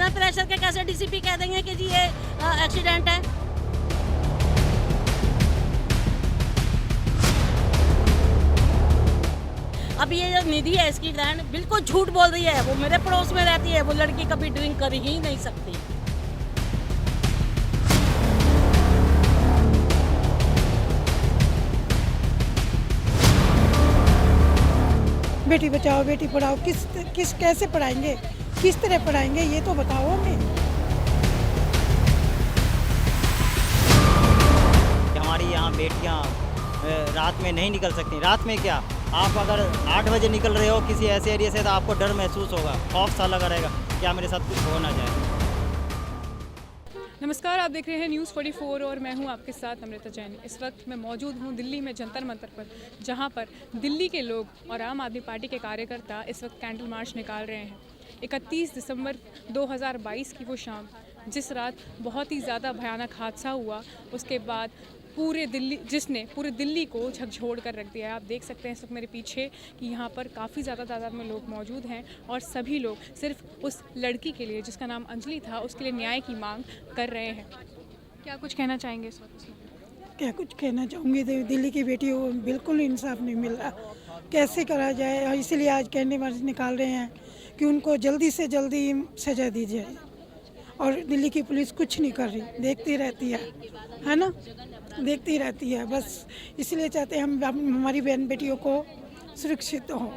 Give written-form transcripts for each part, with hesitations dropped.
बिना प्रेशर के कैसे डीसीपी कह देंगे कि जी ये एक्सीडेंट है। अब ये जो निधि है इसकी फ्रेंड बिल्कुल झूठ बोल रही है। वो मेरे पड़ोस में रहती है, वो लड़की कभी ड्रिंक कर ही नहीं सकती। बेटी बचाओ बेटी पढ़ाओ किस कैसे पढ़ाएंगे, किस तरह पढ़ाएंगे, ये तो बताओ हमें। हमारी यहाँ बेटियाँ रात में नहीं निकल सकती। रात में क्या, आप अगर 8 बजे निकल रहे हो किसी ऐसे एरिया से तो आपको डर महसूस होगा, खौफ सा लगा रहेगा क्या मेरे साथ कुछ हो ना जाए। नमस्कार, आप देख रहे हैं न्यूज़ 44 और मैं हूं आपके साथ अमृता जैन। इस वक्त मैं मौजूद हूं दिल्ली में जंतर मंतर पर, जहां पर दिल्ली के लोग और आम आदमी पार्टी के कार्यकर्ता इस वक्त कैंडल मार्च निकाल रहे हैं। 31 दिसंबर 2022 की वो शाम, जिस रात बहुत ही ज़्यादा भयानक हादसा हुआ, उसके बाद जिसने पूरे दिल्ली को झकझोर कर रख दिया है। आप देख सकते हैं इस वक्त मेरे पीछे कि यहाँ पर काफ़ी ज़्यादा तादाद में लोग मौजूद हैं और सभी लोग सिर्फ उस लड़की के लिए जिसका नाम अंजलि था, उसके लिए न्याय की मांग कर रहे हैं। क्या कुछ कहना चाहेंगे इस वक्त? क्या कुछ कहना चाहूँगी, दिल्ली की बेटी को बिल्कुल इंसाफ नहीं मिल रहा, कैसे करा जाए। और इसलिए आज कैंडल मार्च निकाल रहे हैं कि उनको जल्दी से जल्दी सजा दी जाए। और दिल्ली की पुलिस कुछ नहीं कर रही, देखती रहती है ना, देखती रहती है। बस इसलिए चाहते हैं हम हमारी बहन बेटियों को सुरक्षित हो।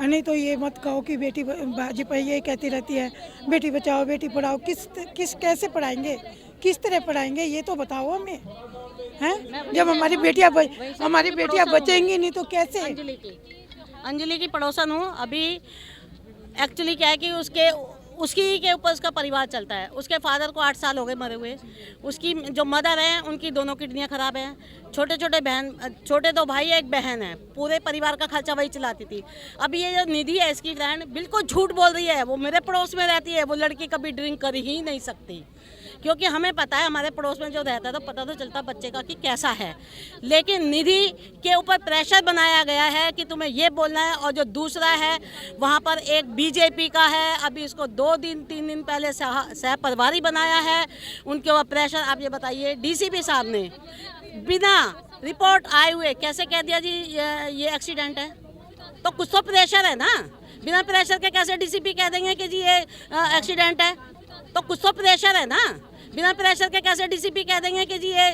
नहीं तो ये मत कहो कि बेटी भाजपा ये कहती रहती है बेटी बचाओ बेटी पढ़ाओ, किस कैसे पढ़ाएंगे, किस तरह पढ़ाएंगे, ये तो बताओ हमें। हैं जब हमारी बेटियां बचेंगी नहीं तो कैसे। अंजलि की पड़ोसन हूँ। अभी एक्चुअली क्या है कि उसकी के ऊपर उसका परिवार चलता है। उसके फादर को 8 साल हो गए मरे हुए। उसकी जो मदर है उनकी दोनों किडनियाँ ख़राब हैं। छोटे 2 भाई है, एक बहन है। पूरे परिवार का खर्चा वही चलाती थी। अभी ये जो निधि है इसकी फ्रेंड बिल्कुल झूठ बोल रही है। वो मेरे पड़ोस में रहती है, वो लड़की कभी ड्रिंक कर ही नहीं सकती। क्योंकि हमें पता है हमारे पड़ोस में जो रहता है तो पता तो चलता बच्चे का कि कैसा है। लेकिन निधि के ऊपर प्रेशर बनाया गया है कि तुम्हें ये बोलना है। और जो दूसरा है वहाँ पर एक बीजेपी का है, अभी इसको 2-3 दिन पहले सह प्रभारी बनाया है। उनके ऊपर प्रेशर, आप ये बताइए डीसीपी साहब ने बिना रिपोर्ट आए हुए कैसे कह दिया जी ये एक्सीडेंट है। तो कुछ तो प्रेशर है ना, बिना प्रेशर के कैसे डीसीपी कह देंगे कि जी ये एक्सीडेंट है। तो कुछ तो प्रेशर है ना, बिना प्रेशर के कैसे डीसीपी कह देंगे कि जी ये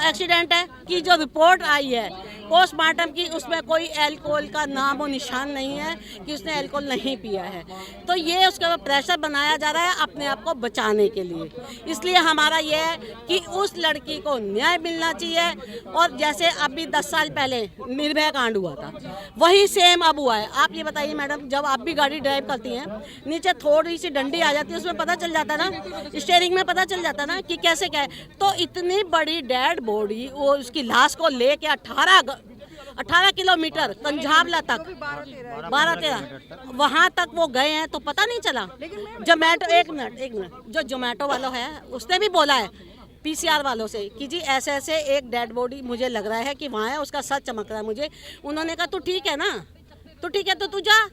एक्सीडेंट है। कि जो रिपोर्ट आई है पोस्टमार्टम की, उसमें कोई अल्कोहल का नाम और निशान नहीं है कि उसने अल्कोहल नहीं पिया है। तो ये उसके ऊपर प्रेशर बनाया जा रहा है अपने आप को बचाने के लिए। इसलिए हमारा ये है कि उस लड़की को न्याय मिलना चाहिए। और जैसे अभी 10 साल पहले निर्भया कांड हुआ था, वही सेम अब हुआ है। आप ये बताइए मैडम, जब आप भी गाड़ी ड्राइव करती हैं, नीचे थोड़ी सी डंडी आ जाती है, उसमें पता चल जाता ना, स्टीयरिंग में पता चल जाता ना कि कैसे क्या है। तो इतनी बड़ी डेड बॉडी, वो उसकी लाश को लेके 18 किलोमीटर पंजाबला तक, 12-13 वहाँ तक वो गए हैं तो पता नहीं चला। जोमेटो एक मिनट जो जोमेटो वाला है उसने भी बोला है पीसीआर वालों से कि जी ऐसे एक डेड बॉडी मुझे लग रहा है कि वहाँ है, उसका सर चमक रहा है मुझे। उन्होंने कहा तू ठीक है ना, तो ठीक है तो तू जा,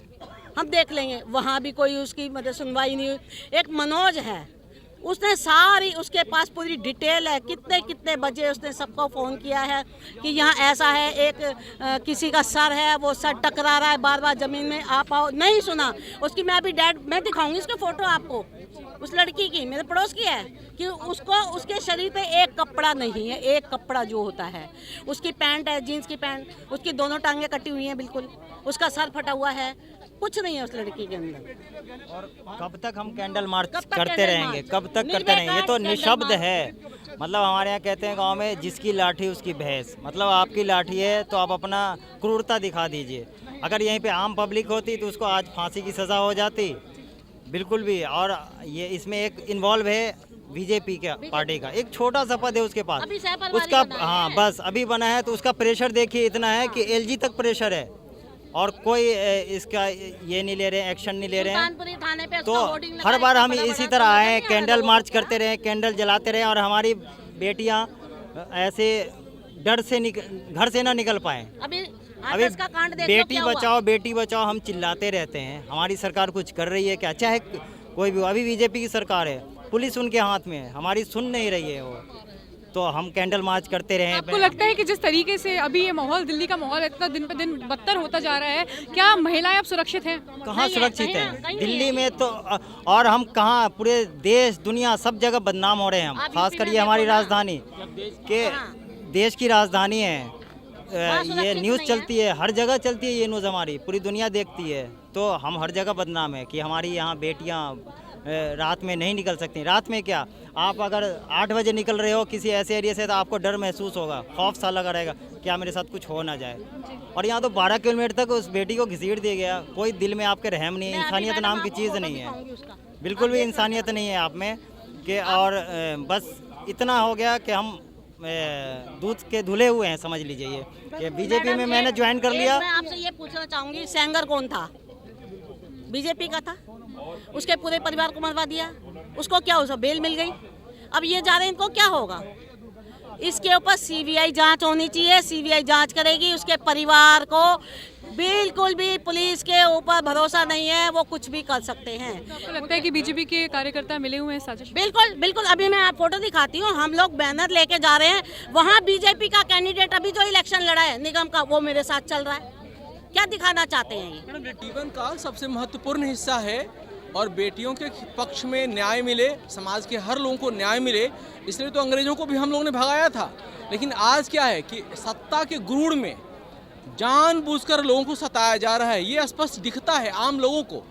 हम देख लेंगे। वहाँ भी कोई उसकी मतलब सुनवाई नहीं हुई। एक मनोज है, उसने सारी, उसके पास पूरी डिटेल है, कितने बजे उसने सबको फ़ोन किया है कि यहाँ ऐसा है, एक किसी का सर है, वो सर टकरा रहा है बार ज़मीन में, आप आओ। नहीं सुना उसकी। मैं अभी मैं दिखाऊंगी उसके फ़ोटो आपको, उस लड़की की, मेरे पड़ोस की है, कि उसके शरीर पे एक कपड़ा नहीं है। एक कपड़ा जो होता है, उसकी पैंट है, जीन्स की पैंट, उसकी दोनों टांगें कटी हुई हैं बिल्कुल, उसका सर फटा हुआ है, कुछ नहीं है उस लड़की के अंदर। और कब तक हम कैंडल मार्च करते रहेंगे, कब तक करते रहेंगे? ये तो निशब्द है। मतलब हमारे यहाँ कहते हैं गांव में, जिसकी लाठी उसकी भैंस। मतलब आपकी लाठी है तो आप अपना क्रूरता दिखा दीजिए। अगर यहीं पे आम पब्लिक होती तो उसको आज फांसी की सज़ा हो जाती, बिल्कुल भी। और ये इसमें एक इन्वॉल्व है बीजेपी का पार्टी का, एक छोटा सा पद है उसके पास, उसका बस अभी बना है। तो उसका प्रेशर देखिए इतना है कि एलजी तक प्रेशर है और कोई इसका ये नहीं ले रहे हैं, एक्शन नहीं ले रहे हैं। तो हर बार हम इसी तरह आए, कैंडल मार्च करते रहे, कैंडल जलाते रहे और हमारी बेटियां ऐसे डर से घर से ना निकल पाए। अभी बेटी बचाओ हम चिल्लाते रहते हैं, हमारी सरकार कुछ कर रही है क्या? चाहे कोई भी, अभी बीजेपी की सरकार है, पुलिस उनके हाथ में है, हमारी सुन नहीं रही है वो, तो हम कैंडल मार्च करते रहे। आपको लगता है कि जिस तरीके से अभी ये माहौल, दिल्ली का माहौल इतना दिन पर दिन बदतर होता जा रहा है, क्या महिलाएं अब सुरक्षित हैं? कहाँ सुरक्षित हैं दिल्ली में तो, और हम कहाँ, पूरे देश दुनिया सब जगह बदनाम हो रहे हैं हम, खासकर ये हमारी राजधानी के, देश की राजधानी है, ये न्यूज़ चलती है, हर जगह चलती है ये न्यूज़, हमारी पूरी दुनिया देखती है, तो हम हर जगह बदनाम है कि हमारी यहाँ बेटियाँ रात में नहीं निकल सकती। रात में क्या, आप अगर 8 बजे निकल रहे हो किसी ऐसे एरिया से तो आपको डर महसूस होगा, खौफ सा लगा रहेगा क्या मेरे साथ कुछ हो ना जाए। और यहाँ तो 12 किलोमीटर तक उस बेटी को घसीट दिया गया, कोई दिल में आपके रहम नहीं है, इंसानियत नाम की चीज़ नहीं है, बिल्कुल भी इंसानियत नहीं है आप में कि, और बस इतना हो गया कि हम दूध के धुले हुए हैं, समझ लीजिए ये कि बीजेपी में मैंने ज्वाइन कर लिया। मैं आपसे ये पूछना चाहूँगी, सेंगर कौन था? बीजेपी का था, उसके पूरे परिवार को मरवा दिया, उसको क्या हुआ, बेल मिल गई, अब ये जा रहे हैं, इनको क्या होगा? इसके ऊपर सीबीआई जांच होनी चाहिए, सीबीआई जांच करेगी, उसके परिवार को बिल्कुल भी पुलिस के ऊपर भरोसा नहीं है, वो कुछ भी कर सकते हैं। आपको लगता है कि बीजेपी के कार्यकर्ता मिले हुए हैं साजिश? बिल्कुल बिल्कुल, अभी मैं आप फोटो दिखाती हूँ, हम लोग बैनर लेके जा रहे हैं, वहाँ बीजेपी का कैंडिडेट अभी जो इलेक्शन लड़ा है निगम का, वो मेरे साथ चल रहा है, क्या दिखाना चाहते हैं ये? मैडम, जीवन काल सबसे महत्वपूर्ण हिस्सा है और बेटियों के पक्ष में न्याय मिले, समाज के हर लोगों को न्याय मिले, इसलिए तो अंग्रेजों को भी हम लोगों ने भगाया था। लेकिन आज क्या है कि सत्ता के गुरूर में जानबूझकर लोगों को सताया जा रहा है, ये स्पष्ट दिखता है आम लोगों को,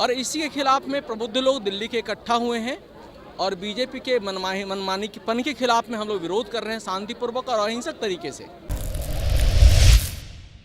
और इसी के खिलाफ में प्रबुद्ध लोग दिल्ली के इकट्ठा हुए हैं और बीजेपी के मनमानीपन के खिलाफ में हम लोग विरोध कर रहे हैं शांतिपूर्वक और अहिंसक तरीके से।